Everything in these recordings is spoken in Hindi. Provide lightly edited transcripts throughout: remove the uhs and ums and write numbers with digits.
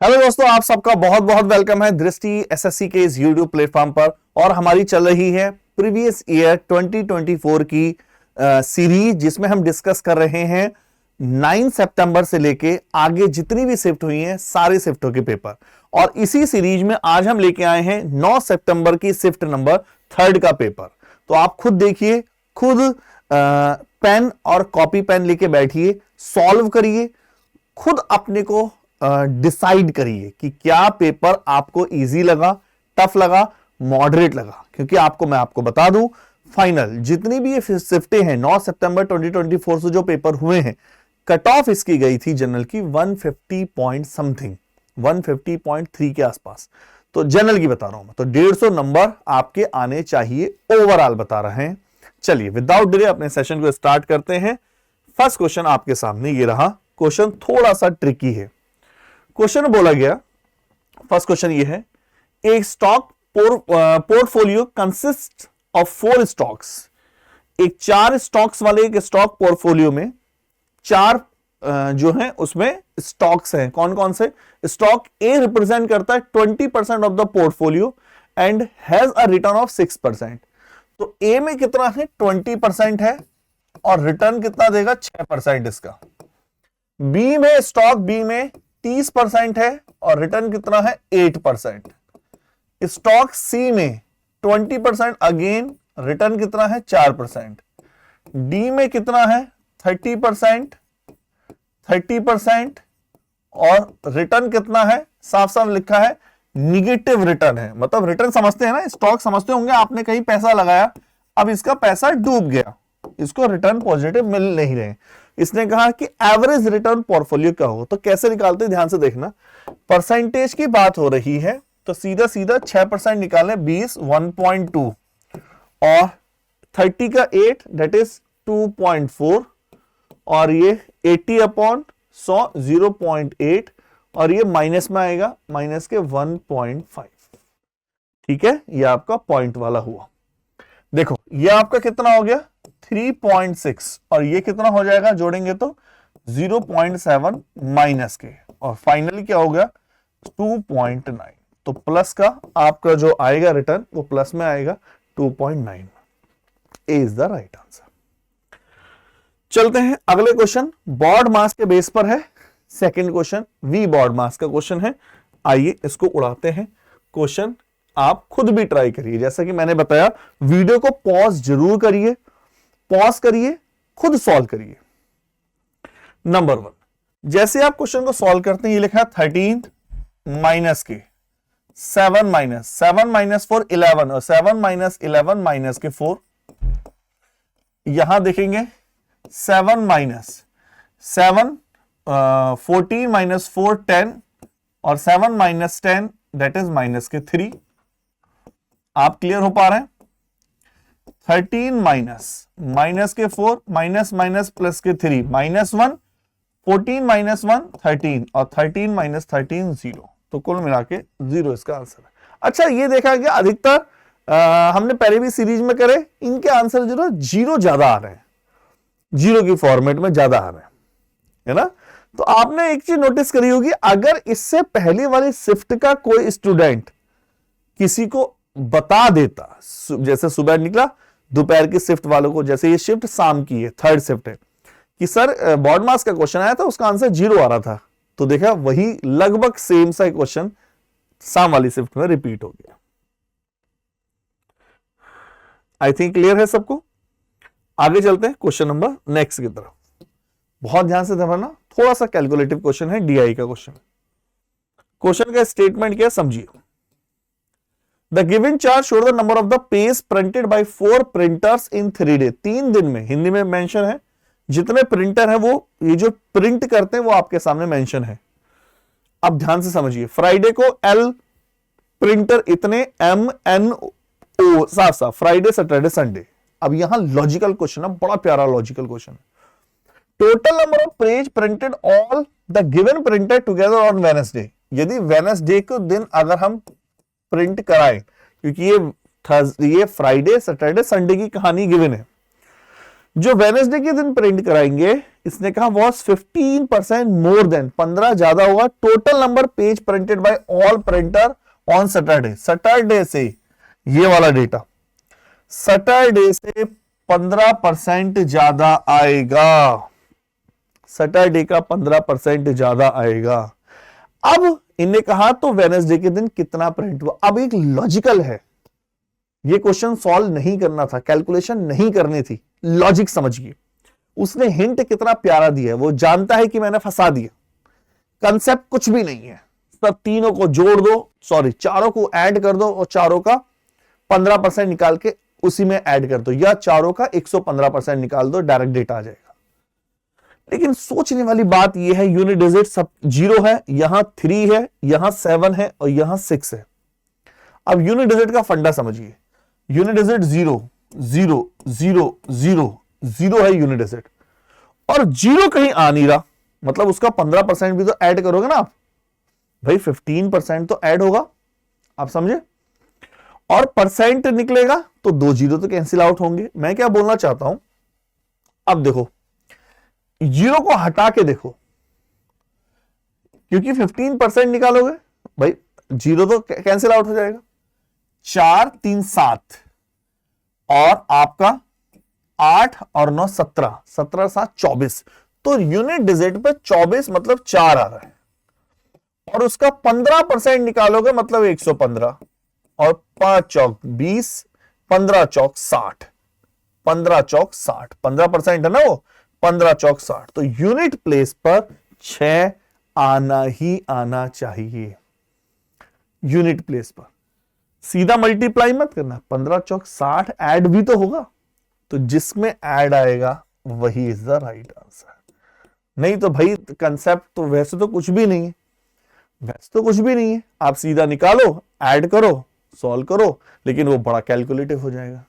हेलो दोस्तों, आप सबका बहुत बहुत वेलकम है दृष्टि एसएससी के इस यूट्यूब प्लेटफॉर्म पर। और हमारी चल रही है प्रीवियस ईयर 2024 की सीरीज, जिसमें हम डिस्कस कर रहे हैं 9 सितंबर से लेके आगे जितनी भी शिफ्ट हुई हैं सारे शिफ्टों के पेपर। और इसी सीरीज में आज हम लेके आए हैं 9 सितंबर की शिफ्ट नंबर 3 का पेपर। तो आप खुद देखिए, खुद पेन और कॉपी पेन लेके बैठिए, सॉल्व करिए, खुद अपने को डिसाइड करिए कि क्या पेपर आपको इजी लगा, टफ लगा, मॉडरेट लगा। क्योंकि मैं आपको बता दूं, फाइनल जितनी भी ये शिफ्टें हैं 9 सितंबर 2024 से जो पेपर हुए हैं, कट ऑफ इसकी गई थी जनरल की 150 पॉइंट समथिंग, 150.3 के आसपास। तो जनरल की बता रहा हूं मैं, तो 150 नंबर आपके आने चाहिए, ओवरऑल बता रहे हैं। चलिए विदाउट डिले अपने सेशन को स्टार्ट करते हैं। फर्स्ट क्वेश्चन आपके सामने ये रहा। क्वेश्चन थोड़ा सा ट्रिकी है। क्वेश्चन बोला गया, फर्स्ट क्वेश्चन ये है, एक stock portfolio consist of 4 stocks. एक 4 स्टॉक्स वाले एक स्टॉक पोर्टफोलियो में 4 जो है उसमें स्टॉक्स हैं। कौन कौन से? स्टॉक ए रिप्रेजेंट करता है 20% of the portfolio and has a return of 6%। तो ए में कितना है? 20% है और रिटर्न कितना देगा? 6% इसका। बी में, स्टॉक बी में 30% है और रिटर्न कितना है? 8%। स्टॉक सी में 20%, अगेन रिटर्न कितना है? 4%। डी में कितना है? 30% और रिटर्न कितना है? साफ साफ लिखा है निगेटिव रिटर्न है। मतलब रिटर्न समझते हैं ना, स्टॉक समझते होंगे, आपने कहीं पैसा लगाया, अब इसका पैसा डूब गया, इसको रिटर्न पॉजिटिव मिल नहीं रहे। इसने कहा कि एवरेज रिटर्न पोर्टफोलियो का हो। तो कैसे निकालते हैं, ध्यान से देखना। परसेंटेज की बात हो रही है तो सीधा सीधा 6% निकालें, 20 1.2 और 30 का 8 दैट इज 2.4 और ये 80/100 0.8 और ये माइनस में आएगा, माइनस के 1.5। ठीक है, ये आपका पॉइंट वाला हुआ। देखो ये आपका कितना हो गया? 3.6 और ये कितना हो जाएगा जोड़ेंगे तो 0.7 माइनस के, और फाइनली क्या हो गया? 2.9। तो प्लस का आपका जो आएगा रिटर्न वो प्लस में आएगा 2.9। ए इज द राइट आंसर। चलते हैं अगले क्वेश्चन, बॉड मास के बेस पर है। सेकंड क्वेश्चन वी बॉड मास का क्वेश्चन है। आइए इसको उड़ाते हैं। क्वेश्चन आप खुद भी ट्राई करिए, जैसा कि मैंने बताया, वीडियो को पॉज जरूर करिए, पॉज करिए, खुद सॉल्व करिए। नंबर 1, जैसे आप क्वेश्चन को सॉल्व करते हैं, ये लिखा है 13 माइनस के 7 माइनस 4 11 और 7 माइनस 11 माइनस के 4। यहां देखेंगे 7 माइनस 7 14 माइनस 4 10 और 7 माइनस 10 दैट इज माइनस के 3। आप क्लियर हो पा रहे हैं? 13 माइनस के 4 माइनस माइनस प्लस के 3 -1, 14 माइनस 1 13 और 13 माइनस 13 0। तो कुल मिला के 0 इसका आंसर है। अच्छा, ये देखा गया अधिकतर हमने पहले भी सीरीज में करे, इनके आंसर जो है 0 ज्यादा आ रहे हैं, 0 की फॉर्मेट में ज्यादा आ रहे हैं, है ना। तो आपने एक चीज नोटिस करी होगी, अगर इससे पहले वाली शिफ्ट का कोई स्टूडेंट किसी को बता देता, जैसे सुबह निकला, दोपहर की शिफ्ट वालों को, जैसे ये शिफ्ट शाम की है, 3rd शिफ्ट है, कि सर बॉड मास का क्वेश्चन आया था, उसका आंसर 0 आ रहा था, तो देखा वही लगभग सेम सा क्वेश्चन शाम वाली शिफ्ट में रिपीट हो गया। आई थिंक क्लियर है सबको। आगे चलते हैं क्वेश्चन नंबर नेक्स्ट की तरफ। बहुत ध्यान से देखना, थोड़ा सा कैलकुलेटिव क्वेश्चन है, डीआई का क्वेश्चन। क्वेश्चन का स्टेटमेंट क्या समझिए। The given chart show the number of the page printed by 4 printers in 3 days। 3 दिन में, हिंदी में मेंशन है, जितने प्रिंटर है वो ये जो प्रिंट करते हैं वो आपके सामने मेंशन है। अब ध्यान से समझिए, फ्राइडे को L प्रिंटर इतने, MNO, साफ साफ फ्राइडे सैटरडे संडे। अब यहां लॉजिकल क्वेश्चन है, बड़ा प्यारा लॉजिकल क्वेश्चन है। Total number of page printed all the given printer together on Wednesday. यदि वेडनेसडे को दिन अगर हम प्रिंट कराएं, क्योंकि ये फ्राइडे सैटरडे संडे की कहानी गिवन है, जो वेडनेसडे के दिन प्रिंट कराएंगे, इसने कहा वॉज 15% मोर देन, 15 ज्यादा होगा total number page printed by all printer on Saturday. Saturday से ये वाला डेटा सैटरडे से 15% ज्यादा आएगा, सैटरडे का 15% ज्यादा आएगा। अब इन्हें कहा तो वेडनेसडे के दिन कितना प्रिंट हुआ। अब एक लॉजिकल है, ये क्वेश्चन सॉल्व नहीं करना था, कैलकुलेशन नहीं करनी थी, लॉजिक समझिए। उसने हिंट कितना प्यारा दिया है, वो जानता है कि मैंने फंसा दिया। कंसेप्ट कुछ भी नहीं है, सब तीनों को जोड़ दो, सॉरी चारों को ऐड कर दो और चारों का 15% निकाल के उसी में ऐड कर दो, या चारों का 115% निकाल दो, डायरेक्ट डेटा आ जाएगा। लेकिन सोचने वाली बात यह है, यूनिट डिजिट सब 0 है, यहां 3 है, यहां 7 है और यहां 6 है। अब यूनिट डिजिट का फंडा समझिए, यूनिट डिजिट 0 0 0 0 0 है यूनिट डिजिट, और 0 कहीं आ नहीं रहा, मतलब उसका 15% भी तो ऐड करोगे ना आप भाई, 15% तो ऐड होगा, आप समझे, और परसेंट निकलेगा तो 2 0 तो कैंसिल आउट होंगे। मैं क्या बोलना चाहता हूं, अब देखो 0 को हटा के देखो, क्योंकि 15% निकालोगे भाई 0 तो कैंसिल आउट हो जाएगा। 4 3 7 और आपका 8 और 9 17, 17 7 24, तो यूनिट डिजिट पे 24 मतलब 4 आ रहा है, और उसका 15% निकालोगे मतलब 115, और 5 चौक 20, 15 चौक 60, 15 चौक 60, 15% है ना वो, 15 चौक 60, तो यूनिट प्लेस पर 6 आना ही आना चाहिए। यूनिट प्लेस पर सीधा मल्टीप्लाई मत करना, 15 चौक 60 ऐड भी तो होगा, तो जिसमें ऐड आएगा वही इज द राइट आंसर। नहीं तो भाई कंसेप्ट तो वैसे तो कुछ भी नहीं है, वैसे तो कुछ भी नहीं है, आप सीधा निकालो, ऐड करो, सॉल्व करो, लेकिन वो बड़ा कैलकुलेटिव हो जाएगा।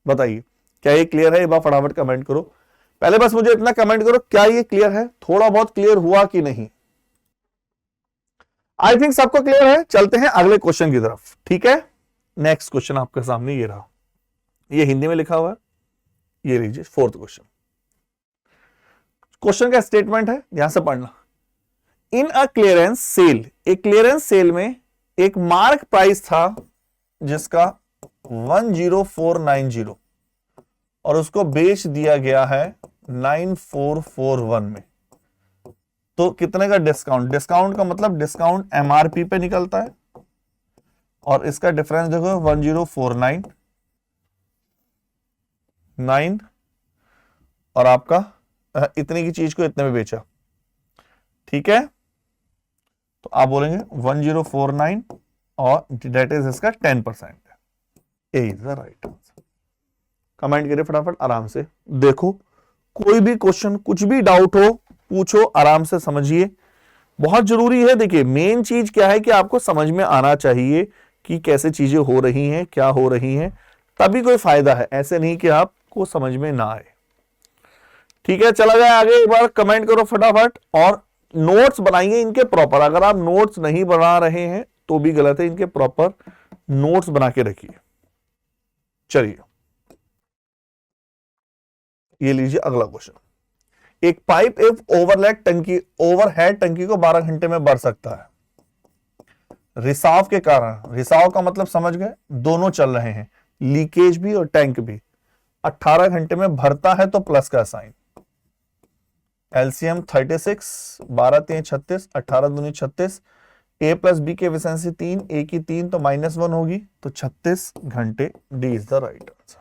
बताइए क्या ये क्लियर है? एक बार फटाफट कमेंट करो, पहले बस मुझे इतना कमेंट करो, क्या ये क्लियर है, थोड़ा बहुत क्लियर हुआ कि नहीं। आई थिंक सबको क्लियर है। चलते हैं अगले क्वेश्चन की तरफ, ठीक है। नेक्स्ट क्वेश्चन आपके सामने ये रहा, ये हिंदी में लिखा हुआ है, ये लीजिए 4th क्वेश्चन। क्वेश्चन का स्टेटमेंट है, यहां से पढ़ना। इन अ क्लियरेंस सेल, एक क्लियरेंस सेल में एक मार्क प्राइस था जिसका 10490 और उसको बेच दिया गया है 9441 में, तो कितने का डिस्काउंट? डिस्काउंट का मतलब डिस्काउंट एमआरपी पे निकलता है, और इसका डिफरेंस देखो 10499 और आपका इतने की चीज को इतने में बेचा, ठीक है, तो आप बोलेंगे 1049 और डेट इज इसका 10%, A is the right answer. Comment करिए फटाफट आराम से, देखो कोई भी क्वेश्चन कुछ भी डाउट हो पूछो, आराम से समझिए, बहुत जरूरी है। देखिए मेन चीज क्या है कि आपको समझ में आना चाहिए कि कैसे चीजें हो रही हैं, क्या हो रही हैं, तभी कोई फायदा है, ऐसे नहीं कि आपको समझ में ना आए। ठीक है, चला जाए आगे, एक बार कमेंट करो फटाफट, और नोट्स बनाइए इनके प्रॉपर। अगर आप नोट्स नहीं बना रहे हैं तो भी गलत है, इनके प्रॉपर नोट्स बना के रखिए। चलिए ये लीजिए अगला क्वेश्चन। एक पाइप इफ ओवरहेड टंकी को 12 घंटे में भर सकता है। रिसाव के कारण, रिसाव का मतलब समझ गए, दोनों चल रहे हैं, लीकेज भी और टैंक भी। 18 घंटे में भरता है तो प्लस का साइन, एलसीएम 36, 12 3 36, 18 दूनी 36, ए प्लस बी की एफिशिएंसी 3, ए की 3 तो -1 होगी, तो 36 घंटे, D is the right answer.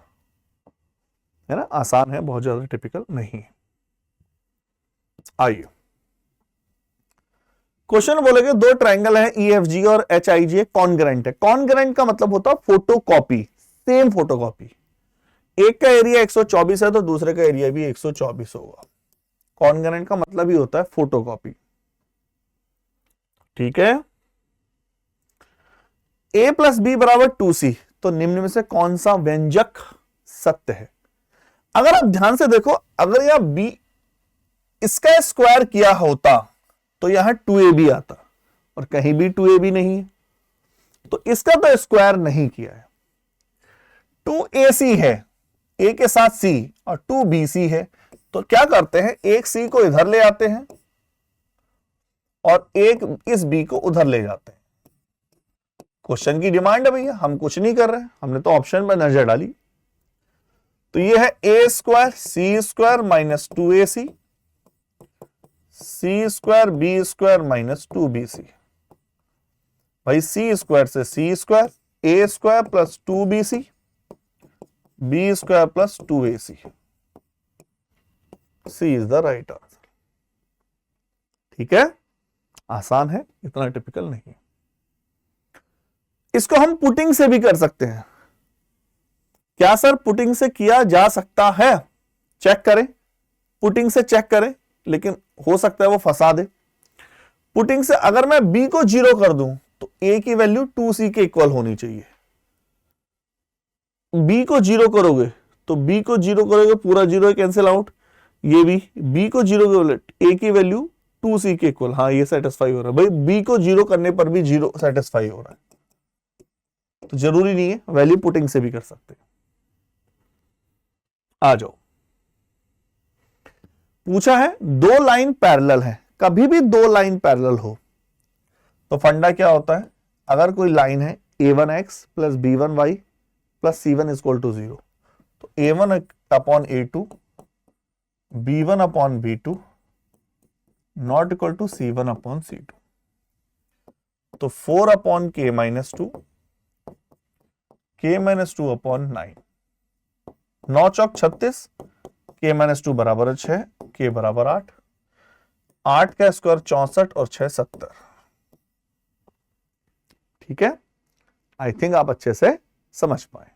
है ना, आसान है, बहुत ज्यादा टिपिकल नहीं है। आइए क्वेश्चन बोलेगे, दो ट्रायंगल है EFG और HIG कॉन्ग्रेंट है। कॉन्ग्रेंट का मतलब होता है फोटोकॉपी, सेम फोटोकॉपी। एक का एरिया 124 है तो दूसरे का एरिया भी 124 होगा। कॉन्ग्रेंट का मतलब ही होता है फोटोकॉपी, ठीक है। A प्लस बी बराबर 2C, तो निम्न में से कौन सा व्यंजक सत्य है? अगर आप ध्यान से देखो, अगर यह B इसका स्क्वायर किया होता तो यहां 2AB आता, और कहीं भी 2AB नहीं है, तो इसका तो स्क्वायर नहीं किया है। 2AC है, ए के साथ सी और 2bc है, तो क्या करते हैं, एक सी को इधर ले आते हैं और एक इस बी को उधर ले जाते हैं। क्वेश्चन की डिमांड है भैया, हम कुछ नहीं कर रहे, हमने तो ऑप्शन पर नजर डाली। तो ये है A square C square minus 2ac, C square B square minus 2bc। भाई सी स्क्वायर से C square, A square plus 2bc, B square plus 2ac, C is the right answer. ठीक है, आसान है, इतना टिपिकल नहीं है। इसको हम पुटिंग से भी कर सकते हैं। क्या सर पुटिंग से किया जा सकता है? चेक करें, पुटिंग से चेक करें, लेकिन हो सकता है वो फंसा दे। पुटिंग से अगर मैं b को 0 कर दूं तो a की वैल्यू 2c के इक्वल होनी चाहिए। b को 0 करोगे तो b को 0 करोगे पूरा 0 कैंसिल आउट, ये भी b को 0 करोगे a की वैल्यू 2c के इक्वल, हाँ ये सेटिस्फाई हो रहा है। भाई b को 0 करने पर भी 0 सेटिस्फाई हो रहा है, तो जरूरी नहीं है, वैल्यू पुटिंग से भी कर सकते हैं। आ जाओ, पूछा है दो लाइन पैरेलल है। कभी भी दो लाइन पैरेलल हो तो फंडा क्या होता है, अगर कोई लाइन है a1x plus b1y plus c1 equal to 0, तो a1 upon a2 b1 upon b2 not equal to c1 upon c2। तो 4 upon k minus 2, k minus 2 upon 9, 9 चौक 36, k माइनस 2 बराबर 6, k बराबर 8, 8 का स्क्वायर 64 और 6 70। ठीक है, आई थिंक आप अच्छे से समझ पाए।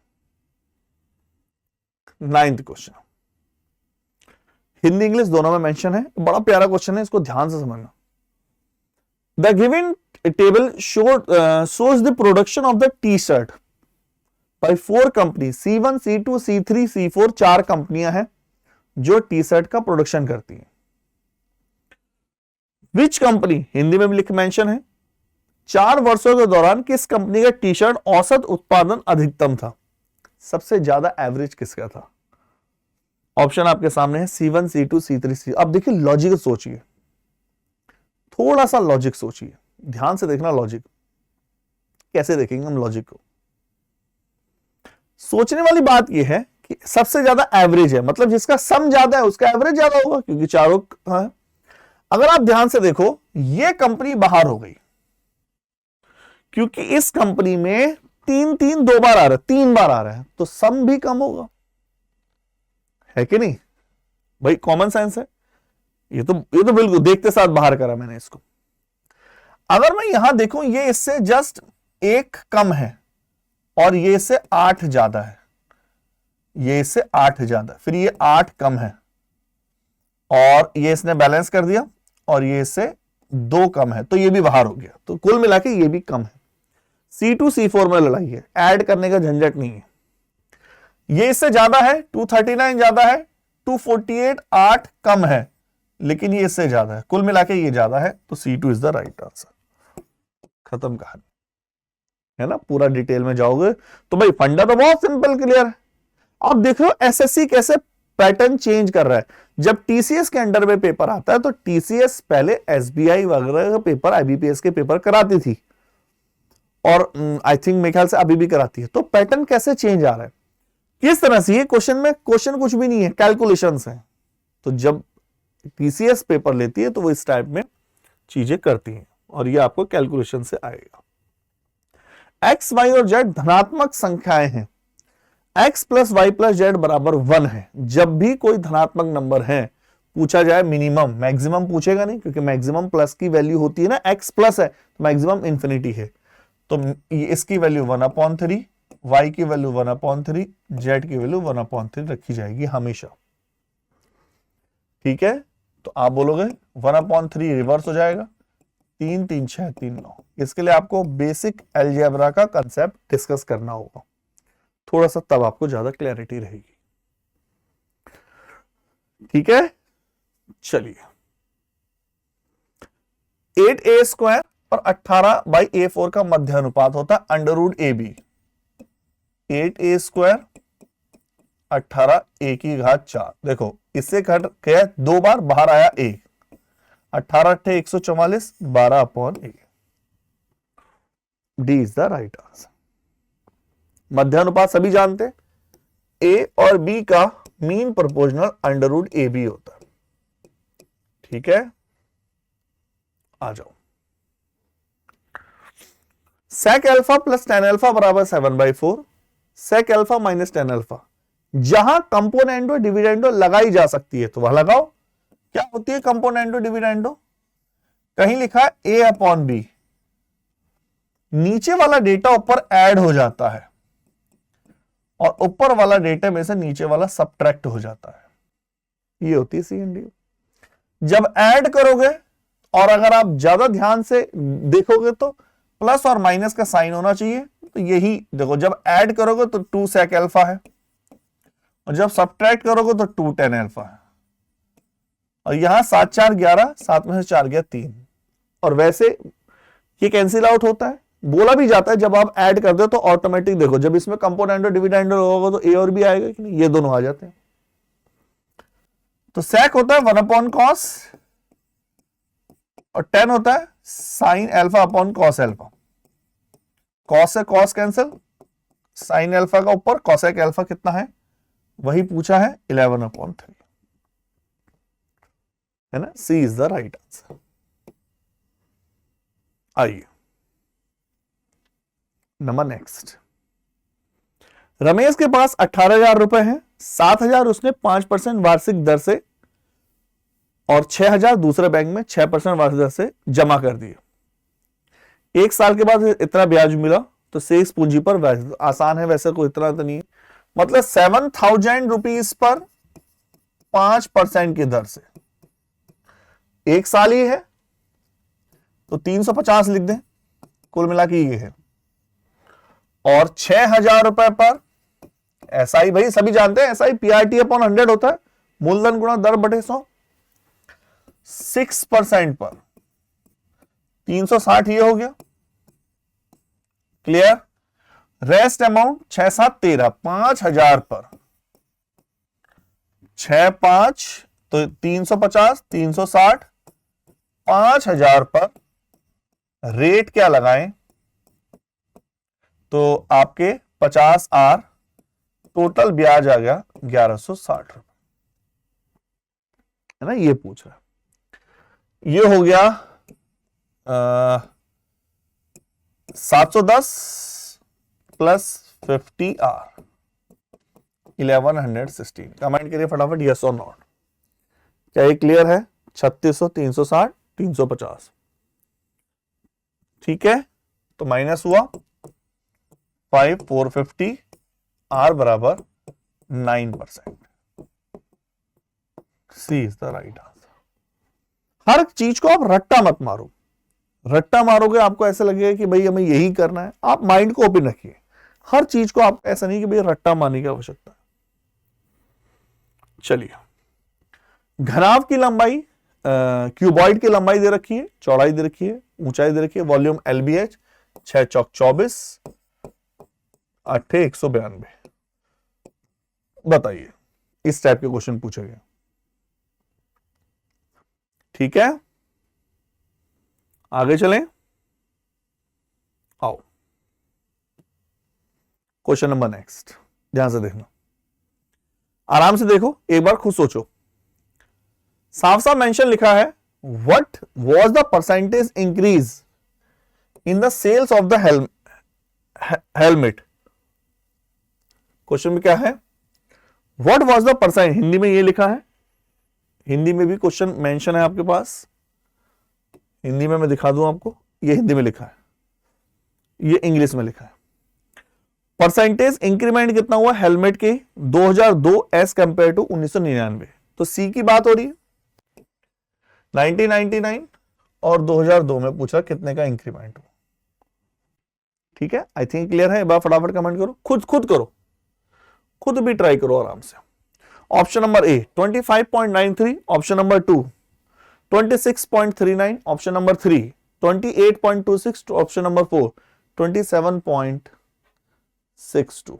9th क्वेश्चन, हिंदी इंग्लिश दोनों में मेंशन है, बड़ा प्यारा क्वेश्चन है, इसको ध्यान से समझना। The given table shows the production of the T shirt by 4 company C1, C2, C3, C4, 4 कंपनियां हैं जो टी-शर्ट का प्रोडक्शन करती हैं। विच कंपनी, हिंदी में भी लिख मेंशन है, 4 वर्षों के दौरान किस कंपनी का टी-शर्ट औसत उत्पादन अधिकतम था? सबसे ज्यादा एवरेज किसका था? ऑप्शन आपके सामने है C1, C2, C3, C। अब देखिए लॉजिक सोचिए, थोड़ा सा लॉजिक सोचिए, ध्यान से देखना लॉजिक। कैसे देखेंगे हम लॉजिक को? सोचने वाली बात यह है कि सबसे ज्यादा एवरेज है, मतलब जिसका सम ज्यादा है उसका एवरेज ज्यादा होगा, क्योंकि चारों है। अगर आप ध्यान से देखो, यह कंपनी बाहर हो गई क्योंकि इस कंपनी में 3 2 बार आ रहा है, 3 बार आ रहा है, तो सम भी कम होगा, है कि नहीं भाई? कॉमन सेंस है ये तो बिल्कुल देखते साथ बाहर करा मैंने इसको। अगर मैं यहां देखूं, ये इससे जस्ट 1 कम है और ये इससे 8 ज्यादा है, ये इससे 8 ज्यादा, फिर ये 8 कम है और ये इसने बैलेंस कर दिया और ये इससे 2 कम है, तो ये भी बाहर हो गया, तो कुल मिला के ये भी कम है। C2 C4 में लड़ाई है, ऐड करने का झंझट नहीं है। ये इससे ज्यादा है, 239 ज्यादा है, 248 8 कम है, लेकिन ये इससे ज्यादा है, कुल मिला के ये ज्यादा है, तो C2 is the right answer. खत्म कहानी, है ना? पूरा डिटेल में जाओगे तो भाई फंडा तो बहुत सिंपल क्लियर है। अब देखो एसएससी कैसे पैटर्न चेंज कर रहा है। जब टीसीएस के अंडर में पेपर आता है तो टीसीएस पहले एसबीआई वगैरह का पेपर, आईबीपीएस के पेपर कराती थी और आई थिंक मेरे ख्याल से अभी भी कराती है। तो पैटर्न कैसे चेंज आ रहा है, किस तरह से? ये क्वेश्चन में क्वेश्चन कुछ भी नहीं है, कैलकुलेशंस हैं। तो जब टीसीएस पेपर लेती है तो वो इस टाइप में चीजें करती हैं और ये आपको कैलकुलेशन से आएगा। एक्स वाई और जेड धनात्मक संख्याएं हैं, X plus Y plus Z बराबर 1 है। जब भी कोई धनात्मक नंबर है पूछा जाए मिनिमम, मैक्सिमम पूछेगा नहीं, क्योंकि मैक्सिमम प्लस की वैल्यू होती है ना, एक्स प्लस है तो मैक्सिमम इंफिनिटी है, तो इसकी वैल्यू 1/3, वाई की वैल्यू 1/3, जेड की वैल्यू 1/3 रखी जाएगी हमेशा। ठीक है, तो आप बोलोगे 1/3 रिवर्स हो जाएगा, 3 3 6 3 9। इसके लिए आपको बेसिक अलजेब्रा का कंसेप्ट डिस्कस करना होगा थोड़ा सा, तब आपको ज्यादा क्लैरिटी रहेगी। ठीक है, चलिए 8a² और 18/a4 का मध्य अनुपात होता है √AB। 8a² 18 a की घात 4। देखो इससे कट गया 2 बार, बाहर आया 1, 18 अट्ठे 144, 12/a। D is the right answer. मध्यानुपात सभी जानते हैं, ए और बी का mean proportional under root A B होता है। ठीक है, आ जाओ। sec alpha plus tan alpha बराबर 7/4, sec alpha minus tan alpha. जहां कंपोनेंडो डिविडेंडो लगाई जा सकती है तो वह लगाओ। क्या होती है कंपोनेंडो डिविडेंडो? कहीं लिखा है a अपॉन बी, नीचे वाला डेटा ऊपर ऐड हो जाता है और ऊपर वाला डेटा में से नीचे वाला सबट्रैक्ट हो जाता है। ये होती है सी एंड डी। जब ऐड करोगे और अगर आप ज्यादा ध्यान से देखोगे तो प्लस और माइनस का साइन होना चाहिए। तो यही देखो, जब ऐड करोगे तो 2 sec अल्फा है और जब सबट्रैक्ट करोगे तो 2 tan अल्फा है। और यहां 7 4 11, 7 में से 4 गया 3। और वैसे ये कैंसिल आउट होता है। बोला भी जाता है जब आप ऐड कर दो तो ऑटोमेटिक देखो, जब इसमें कंपोनेंडो डिविडेंडो होगा तो ए और बी आएगा कि नहीं, ये दोनों आ जाते हैं। तो sec होता है 1/cos और tan होता है sin alpha upon cos alpha. cos से cos कैंसिल, sin अल्फा का ऊपर cosec अल्फा कितना है वही पूछा है 11/3, है ना। सी इज द राइट आंसर। आइए नंबर नेक्स्ट। रमेश के पास 18,000 रुपए हैं, 7,000 उसने 5% वार्षिक दर से और 6,000 दूसरे बैंक में 6% वार्षिक दर से जमा कर दिए। 1 साल के बाद इतना ब्याज मिला तो शेष पूंजी पर ब्याज। आसान है वैसे, कोई इतना तो नहीं है। मतलब 7,000 रुपीज पर 5% की दर से 1 साल ही है तो 350 लिख दें, कुल मिला के ये है। और 6,000 रुपए पर एसआई, भाई सभी जानते हैं एसआई पीआरटी अपॉन 100 होता है, मूलधन गुणा दर बटे 100। 6% पर 360 ये हो गया। क्लियर। रेस्ट अमाउंट 6 7 13, 5,000 पर 6 5 तो 350, 360, 5,000 पर रेट क्या लगाएं तो आपके 50 आर, टोटल ब्याज आ गया 1160 रुपए, है ना। ये पूछ रहा है। ये हो गया 710 प्लस 50 आर 1116। कमेंट करिए फटाफट यस और नॉट। क्या ये क्लियर है? 3600, 360, 350। ठीक है, तो माइनस हुआ 5 450, आर बराबर 9%। सी इज द राइट आंसर। हर चीज को आप रट्टा मत मारो। रट्टा मारोगे आपको ऐसा लगेगा कि भाई हमें यही करना है। आप माइंड को ओपन रखिए। हर चीज को आप ऐसा नहीं कि भाई रट्टा मारने की आवश्यकता है। चलिए, घनाभ की लंबाई, क्यूबॉइड की लंबाई दे रखी है, चौड़ाई दे रखी है, ऊंचाई दे रखी है, वॉल्यूम एलबीएच 6 चौक 24, 8 192। बताइए, इस टाइप के क्वेश्चन पूछे गए। ठीक है, आगे चलें। आओ क्वेश्चन नंबर नेक्स्ट, ध्यान से देखना, आराम से देखो, एक बार खुद सोचो। साफ साफ मेंशन लिखा है, what was the percentage increase in the sales of the helmet. Question में क्या है? What was the percent, Hindi में ये लिखा है। हिंदी में भी क्वेश्चन मेंशन है आपके पास। हिंदी में मैं दिखा दूं आपको, ये हिंदी में लिखा है, ये इंग्लिश में लिखा है। परसेंटेज इंक्रीमेंट कितना हुआ हेलमेट के 2002 एज कंपेयर टू 1999। तो सी की बात हो रही है। 1999 और 2002 में पूछा कितने का इंक्रीमेंट हुआ। ठीक है, आई थिंक क्लियर है। एक बार फटाफट कमेंट करो, खुद करो, खुद भी ट्राई करो आराम से। Option number A 25.93, option number 2 26.39, option number 3 28.26, option number 4 27.62।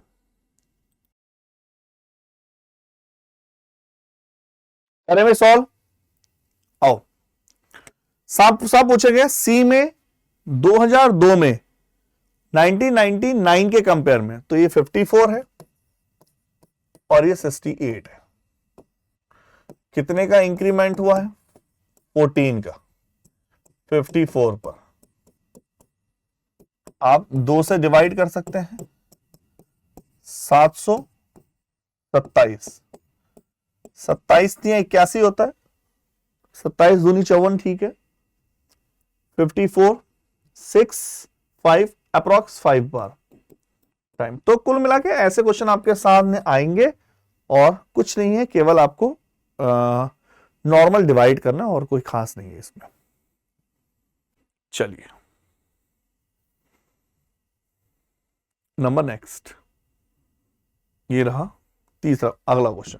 अरे भाई सॉल्व, आओ। सब पूछेंगे सी में 2002 में 1999 के कंपेयर में, तो ये 54 है और ये 68 है। कितने का इंक्रीमेंट हुआ है? 14 का। 54 पर आप 2 से डिवाइड कर सकते हैं, 727, 27 दिया 81 होता है, 27 दूनी 54, ठीक है। 54 6 5 अप्रॉक्स 5 बार टाइम। तो कुल मिला के ऐसे क्वेश्चन आपके सामने आएंगे और कुछ नहीं है, केवल आपको नॉर्मल डिवाइड करना और कोई खास नहीं है इसमें। चलिए नंबर नेक्स्ट, ये रहा तीसरा, अगला क्वेश्चन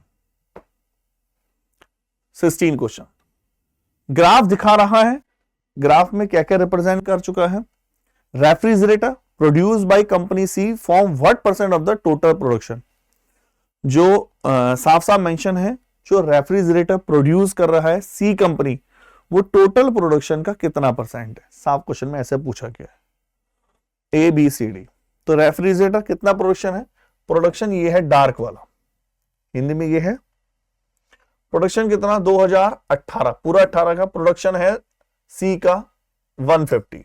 16 क्वेश्चन। ग्राफ दिखा रहा है, ग्राफ में क्या क्या रिप्रेजेंट कर चुका है। Refrigerator produce by company C form what percent of the total production. जो साफ साफ मेंशन है, जो रेफ्रिजरेटर प्रोड्यूस कर रहा है सी कंपनी, वो टोटल प्रोडक्शन का कितना परसेंट है। साफ क्वेश्चन में ऐसे पूछा गया है, ए बी सी डी। तो रेफ्रिजरेटर कितना प्रोडक्शन है, प्रोडक्शन ये है डार्क वाला, हिंदी में ये है प्रोडक्शन कितना 2018, पूरा 18 का प्रोडक्शन है सी का 150।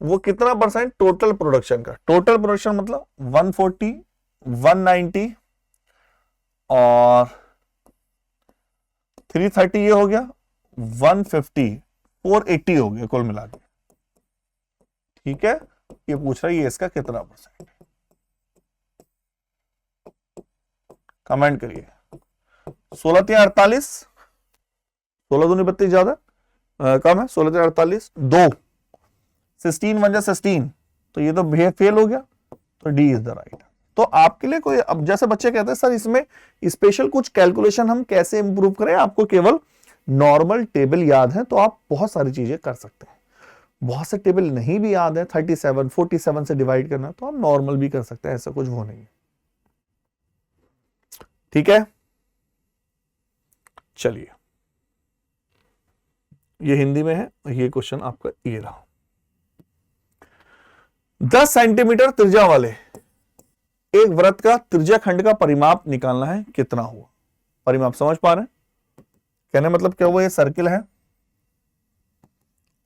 वो कितना परसेंट टोटल प्रोडक्शन का, टोटल प्रोडक्शन मतलब 140, 190 और 330, ये हो गया 150, 480 हो गया कुल मिला के, ठीक है। ये पूछ रहा है ये इसका कितना परसेंट, कमेंट करिए। 16 3 48, 16 दूनी 32 ज्यादा कम है, 16 3 48, 2 16 1 जा 16, तो ये तो फेल हो गया, तो डी इज द राइट। तो आपके लिए कोई, अब जैसे बच्चे कहते हैं सर इसमें स्पेशल कुछ कैलकुलेशन हम कैसे इंप्रूव करें, आपको केवल नॉर्मल टेबल याद है तो आप बहुत सारी चीजें कर सकते हैं। बहुत से टेबल नहीं भी याद है, 37 47 से डिवाइड करना, तो आप नॉर्मल भी कर सकते हैं, ऐसा कुछ वो नहीं है, ठीक है। चलिए ये हिंदी में है, ये क्वेश्चन आपका ये रहा। 10 सेंटीमीटर त्रिज्या वाले एक वृत्त का त्रिज्या खंड का परिमाप निकालना है, कितना हुआ। परिमाप समझ पा रहे हैं, कहने मतलब क्या हुआ, ये सर्किल है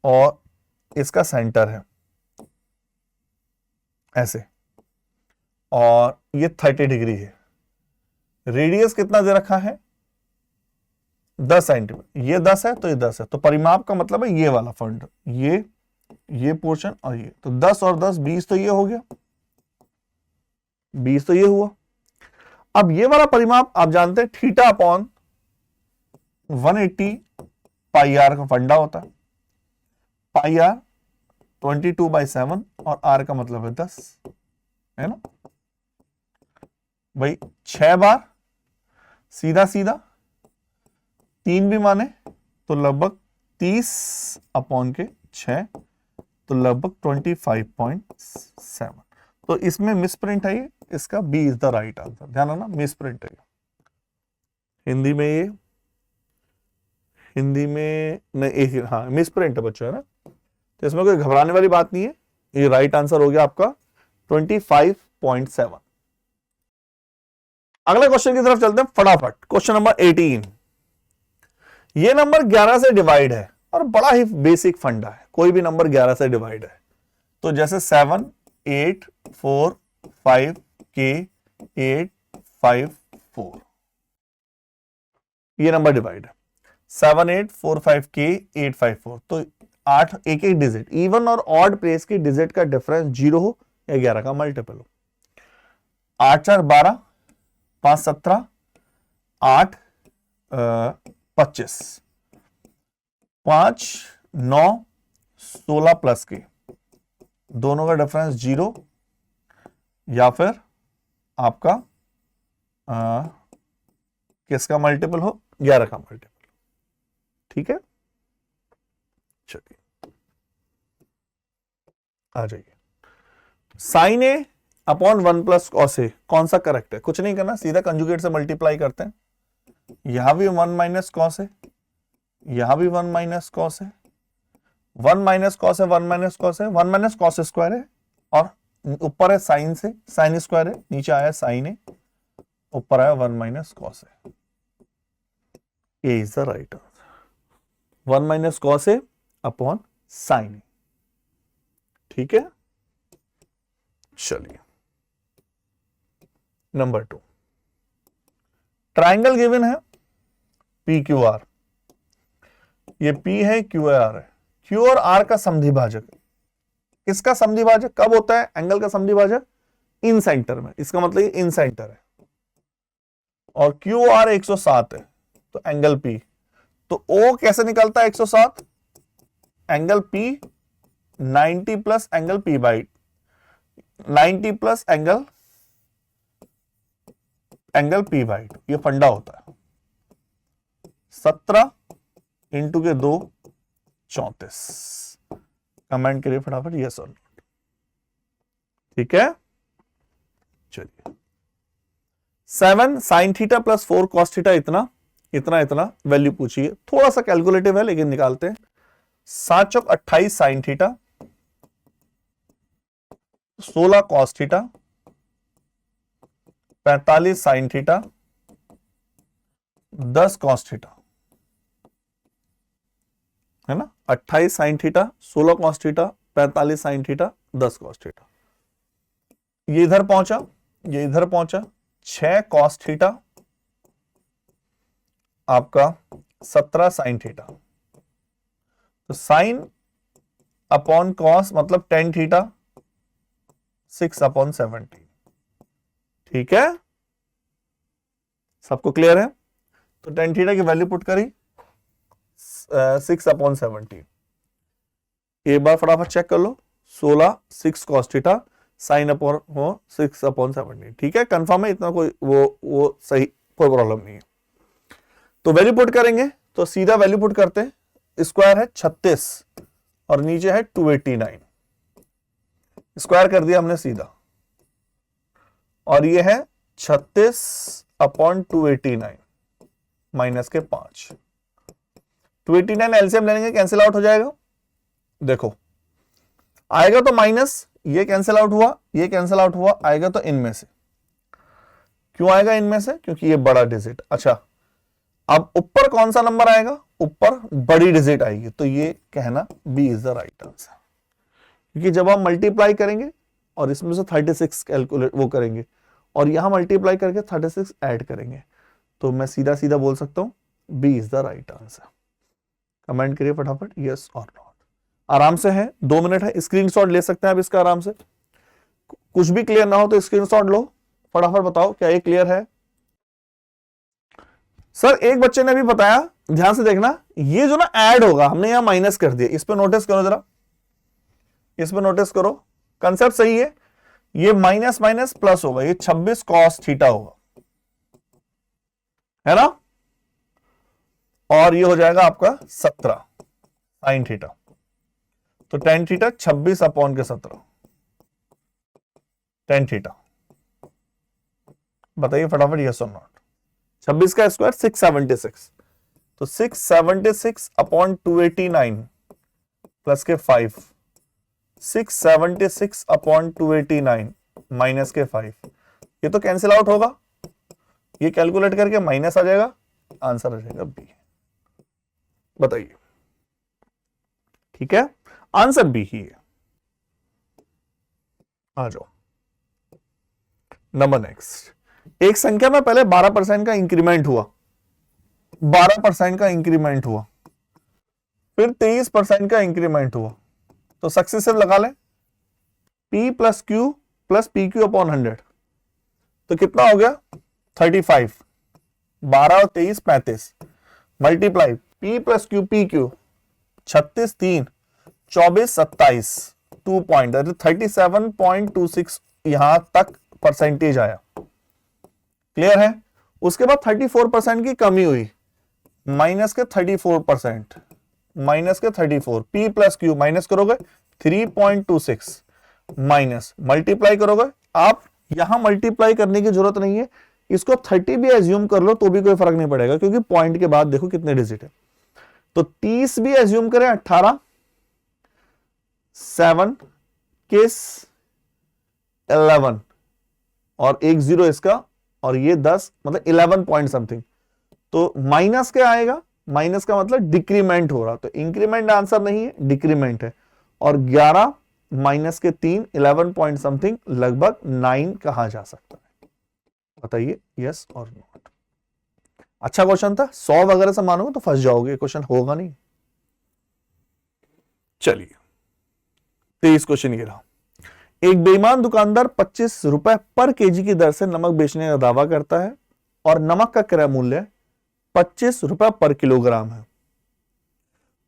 और इसका सेंटर है ऐसे, और ये 30 डिग्री है। रेडियस कितना दे रखा है 10 सेंटीमीटर, ये 10 है तो ये 10 है, तो परिमाप का मतलब है ये वाला फंड, ये पोर्शन और ये, तो 10 और 10 20, तो ये हो गया 20, तो ये हुआ। अब ये वाला परिमाप आप जानते हैं थीटा अपॉन 180 पाई आर का फंडा होता है, पाई आर 22/7 और आर का मतलब है 10, है ना भाई। 6 बार सीधा सीधा, 3 भी माने तो लगभग 30 अपॉन के 6, तो लगभग 25.7। तो इसमें मिसप्रिंट है ये, इसका B is the right answer. ध्यान रखना मिसप्रिंट है, हिंदी में ये, हिंदी में नहीं एक, हाँ मिसप्रिंट है बच्चों, है ना। तो इसमें कोई घबराने वाली बात नहीं है, ये राइट आंसर हो गया आपका 25.7। अगले क्वेश्चन की तरफ चलते हैं फटाफट। क्वेश्चन नंबर 18, ये नंबर 11 से डिवाइड है और बड़ा ही बेसिक फंडा है, कोई भी नंबर 11 से डिवाइड है तो जैसे 7 8 4 5 के 8 5 4, ये नंबर डिवाइड है 7 8 4 5 के 8 5 4, तो 8 एक एक डिजिट, इवन और ऑड प्लेस के डिजिट का डिफरेंस 0 हो या 11 का मल्टीपल हो। 8 4 12, 5 17, 8 25, 5 9 16 प्लस के, दोनों का डिफरेंस 0 या फिर आपका किसका मल्टीपल हो, 11 का मल्टीपल, ठीक है। चलिए आ जाइए, sign A upon 1 plus cos A कौन सा करेक्ट है, कुछ नहीं करना, सीधा कंजुगेट से मल्टीप्लाई करते हैं। यहां भी 1 माइनस कॉस है, यहां भी 1 माइनस कॉस है, 1 माइनस कॉस है, 1 माइनस कॉस है, 1 माइनस कॉस स्क्वायर है, और ऊपर है साइन से, साइन स्क्वायर है, नीचे आया साइन है, ऊपर आया 1 माइनस कॉस है। A is the right answer, 1 minus cos है अपॉन साइन है। ठीक है, चलिए नंबर 2, ट्राइंगल गिवन है पी क्यू आर, ये पी है, क्यू आर है, क्यू और आर का समद्विभाजक, किसका समद्विभाजक कब होता है? एंगल का समद्विभाजक इन सेंटर में, इसका मतलब ये इन सेंटर है, और क्यू आर 107 है, तो एंगल पी, तो ओ कैसे निकलता है 107? Angle P 90 plus angle P by 90 plus angle P by 2, ये फंडा होता है। 17 इंटू के 2 34। कमेंट करिए फटाफट यस और नो। ठीक है, चलिए 7 sine theta plus 4 cos theta, इतना इतना इतना वैल्यू पूछिए, थोड़ा सा कैलकुलेटिव है लेकिन निकालते हैं। 7 चौक 28 sine theta, 16 cos theta, 45 sine theta, 10 cos theta, है ना। 28 sine theta, 16 cos theta, 45 sine theta, 10 cos theta. ये इधर पहुंचा, ये इधर पहुंचा, 6 कॉस थीटा, आपका 17 साइन थीटा, तो साइन अपॉन कॉस मतलब टेन थीटा, 6 अपॉन 17। ठीक है, सबको क्लियर है? तो टेन थीटा की वैल्यू पुट करी 6 अपॉन 17। एक बार फटाफट चेक कर लो, 16 6 cos theta sine upon 6 upon 17। ठीक है, कंफर्म है, इतना कोई वो सही, कोई प्रॉब्लम नहीं है। तो वैल्यू पुट करेंगे, तो सीधा वैल्यू पुट करते हैं। स्क्वायर है 36 और नीचे है 289, स्क्वायर कर दिया हमने सीधा, और ये है 36 अपॉन 289 माइनस के 5। 289 एलसीएम लेंगे, कैंसिल आउट हो जाएगा। देखो आएगा तो माइनस, ये कैंसिल आउट हुआ, ये कैंसिल आउट हुआ, आएगा तो इनमें से। क्यों आएगा इनमें से? क्योंकि ये बड़ा डिजिट। अच्छा, अब ऊपर कौन सा नंबर आएगा? ऊपर बड़ी डिजिट आएगी, तो ये कहना B is the right answer. क्योंकि जब हम मल्टीप्लाई करेंगे और इसमें से 36 कैलकुलेट वो करेंगे और यहां मल्टीप्लाई करके 36 ऐड करेंगे, तो मैं सीधा सीधा बोल सकता हूं B is the right answer. Comment करिए फटाफट यस और नॉट। आराम से है, 2 मिनट है, स्क्रीनशॉट ले सकते हैं आप इसका आराम से। कुछ भी क्लियर ना हो तो स्क्रीनशॉट लो, फटाफट बताओ क्या ये क्लियर है। सर एक बच्चे ने भी बताया, ध्यान से देखना, ये जो ना ऐड होगा, हमने यहां माइनस कर दिया, इस पे नोटिस करो जरा, इस पे नोटिस करो, कंसेप्ट सही है। ये माइनस माइनस प्लस होगा, ये 26 कॉस थीटा होगा, है ना, और ये हो जाएगा आपका 17 साइन थीटा, तो टेन थीटा 26 अपॉन के 17 टेन थीटा। बताइए फटाफट यस और नॉट। 26 का स्क्वायर 676, तो 676 अपॉन 289 प्लस के 5, 676 अपॉन 289 माइनस के 5, ये तो कैंसिल आउट होगा, ये कैलकुलेट करके माइनस आ जाएगा, आंसर आ जाएगा बी। बताइए, ठीक है, आंसर बी ही है। आ जाओ नंबर नेक्स्ट। एक संख्या में पहले 12% का इंक्रीमेंट हुआ, 12% का इंक्रीमेंट हुआ, फिर 23% का इंक्रीमेंट हुआ, तो सक्सेसिव लगा लें, P plus Q plus P Q upon 100, तो कितना हो गया 35, 12 और 23 35, multiply P plus Q P Q 36 3 24 27 2 point 37.26 यहां तक परसेंटेज आया, क्लियर है। उसके बाद 34% की कमी हुई, माइनस के 34%, माइनस के 34, P प्लस क्यू माइनस करोगे 3.26 माइनस, मल्टीप्लाई करोगे, आप यहां मल्टीप्लाई करने की जरूरत नहीं है, इसको 30 भी एज्यूम कर लो तो भी कोई फर्क नहीं पड़ेगा, क्योंकि पॉइंट के बाद देखो कितने डिजिट है। तो 30 भी एज्यूम करें, 18, 7 किस 11 और एक 0 इसका, और ये 10, मतलब 11 पॉइंट समथिंग। तो माइनस क्या आएगा, माइनस का मतलब डिक्रीमेंट हो रहा, तो इंक्रीमेंट आंसर नहीं है, डिक्रीमेंट है। और 11 माइनस के 3, 11 पॉइंट समथिंग, लगभग 9 कहा जा सकता है। बताइए यस और नॉट। अच्छा क्वेश्चन था, 100 वगैरह से मानोगे तो फंस जाओगे, क्वेश्चन होगा नहीं। चलिए 23 क्वेश्चन ये रहा। एक बेईमान दुकानदार 25 रुपए पर केजी की दर से नमक बेचने का दावा करता है और नमक का क्रय मूल्य 25 रुपए पर किलोग्राम है।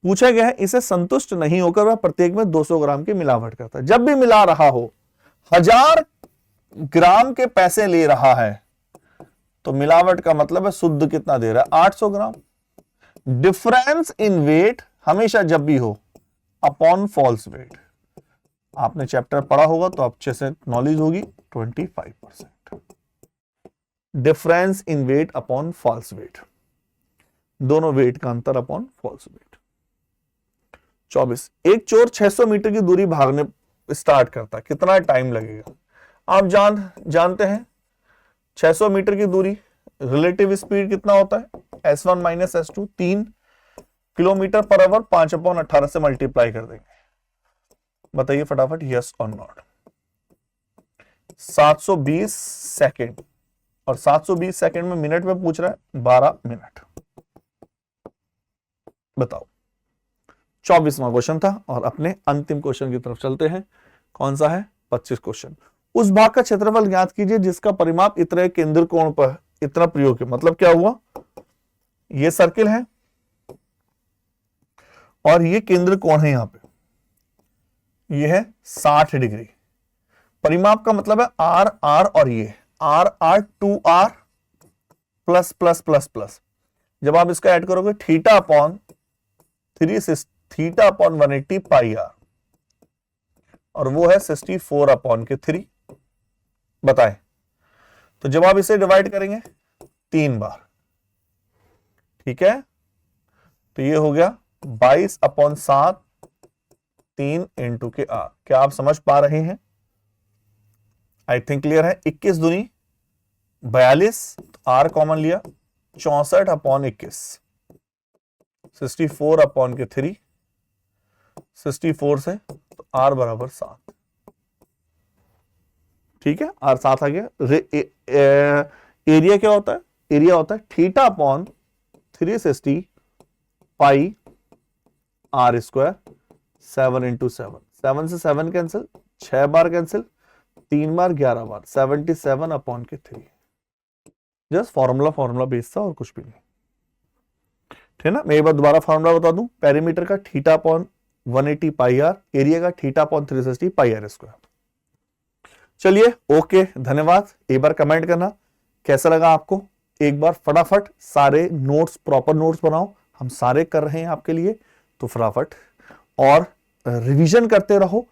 पूछा गया है इसे संतुष्ट नहीं होकर वह प्रत्येक में 200 ग्राम की मिलावट करता है। जब भी मिला रहा हो, 1000 ग्राम के पैसे ले रहा है, तो मिलावट का मतलब है शुद्ध कितना दे रहा है, 800 ग्राम। डिफरेंस इन वेट हमेशा जब भी हो अपॉन फॉल्स वेट, आपने चैप्टर पढ़ा होगा तो अच्छे से नॉलेज होगी, 25%। Difference in weight upon false weight, दोनों वेट का अंतर अपॉन फॉल्स वेट। 24, एक चोर 600 मीटर की दूरी भागने स्टार्ट करता है, कितना टाइम लगेगा? आप जानते हैं 600 मीटर की दूरी रिलेटिव स्पीड कितना होता है, S1 minus S2, 3 kilometre per hour, 5/18 से मल्टीप्लाई कर देंगे। बताइए फटाफट यस और नॉट। 720 सेकेंड, और 720 सेकेंड में मिनट में पूछ रहा है, 12 मिनट। बताओ। 24वां क्वेश्चन था और अपने अंतिम क्वेश्चन की तरफ चलते हैं। कौन सा है? 25 क्वेश्चन। उस भाग का क्षेत्रफल ज्ञात कीजिए जिसका परिमाप इतना केंद्र कोण पर इतना प्रयोग है। मतलब क्या हुआ, ये सर्किल है और ये केंद्र कोण है, यहां पे ये है 60 डिग्री। परिमाप का मतलब है आर आर, और ये R R 2r plus plus plus plus. जब आप इसका ऐड करोगे थीटा अपॉन 180 पाई आर, और वो है 64 अपॉन के 3। बताएं, तो जब आप इसे डिवाइड करेंगे 3 बार, ठीक है, तो ये हो गया 22 अपॉन 7, 3 इंटू के आर। क्या आप समझ पा रहे हैं? आई थिंक क्लियर है। 21 दूनी 42, आर कॉमन लिया, 64 अपॉन 21, 64 अपॉन के 3, 64 से तो आर बराबर 7। ठीक है, आर 7 आ गया। एरिया क्या होता है? एरिया होता है theta upon 360 pi R square, 7 into 7। 7 से 7 कैंसिल, 6 बार कैंसिल, 3 बार 11 बार, 77 अपॉन के 3। जस्ट फॉर्मूला बेस था और कुछ भी नहीं, ठीक है ना। मैं एक बार दोबारा फॉर्मूला बता दूं, पेरीमीटर का theta upon 180 pi R, area का theta upon 360 pi R square. चलिए ओके, धन्यवाद। एक बार कमेंट करना कैसा लगा आपको। एक बार फटाफट सारे नोट्स, प्रॉपर नोट्स बनाओ, हम सारे कर रहे हैं आपके लिए, तो फटाफट और रिवीजन करते रहो।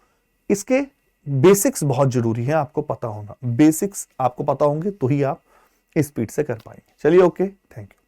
इसके बेसिक्स बहुत जरूरी है आपको पता होना। बेसिक्स आपको पता होंगे तो ही आप स्पीड से कर पाएंगे। चलिए ओके, थैंक यू।